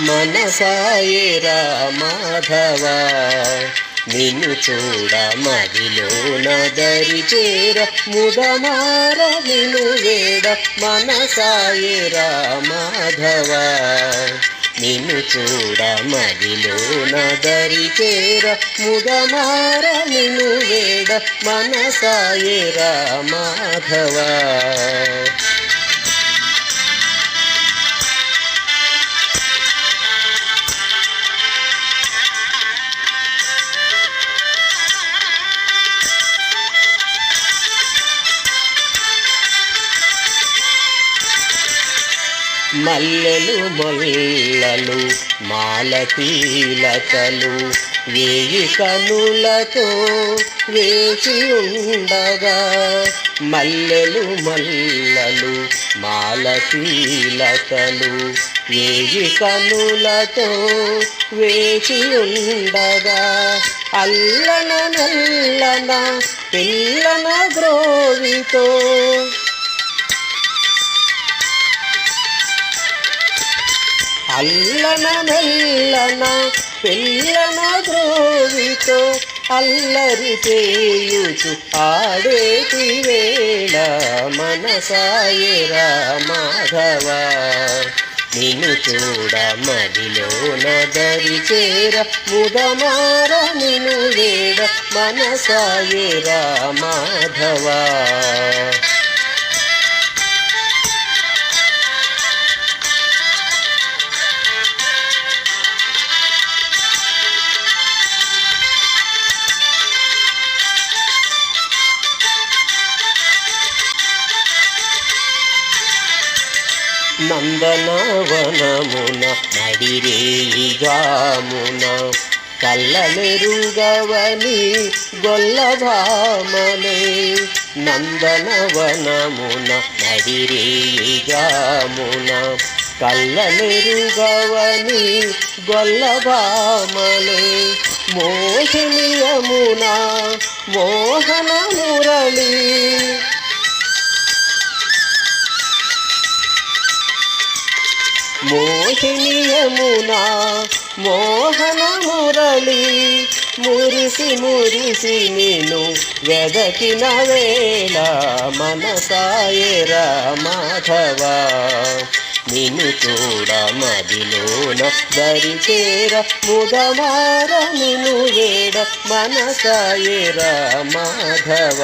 మనసాయేరా మాధవ నిన్ను చూడ మదిలోన దరి చేర ముదమార నిన్ను వేడ మనసాయేరా మాధవ నిన్ను చూడ మదిలోన దరి చేర ముదమార నిన్ను వేడ మనసాయేరా మాధవ మల్లెలు మొల్లలు మాలతీలతలు వేయి కనులతో వేచి ఉండగా మల్లెలు మొల్లలు మాలతీలతలు వేయి కనులతో వేచి ఉండగా అల్లన నల్లన పిల్లన గ్రోవితో అల్లన మెల్లన పిల్లన ద్రోవితో అల్లరి చేయుచు ఆడేటి వేళ మనసాయేరా మాధవ నిన్ను చూడ మదిలోన దరి చేర ముదమార నిన్ను వేడ మనసాయేరా మాధవ నందనవనమున నడిరేయిగామున కల్లలెరుగవని గొల్లభామనే నందనవనమున నడిరేయిగామున కల్లలెరుగవని గొల్లభామనే మోహినియమున మోహన మురళి మోహినియమునా మోహన మురళి మురిసి మురిసి నిన్ను వెదకిన వేళ మనసాయేరా మాధవ నిన్ను చూడ మదిలోన దరి చేర ముదమార నిన్ను వేడ మనసాయేరా మాధవ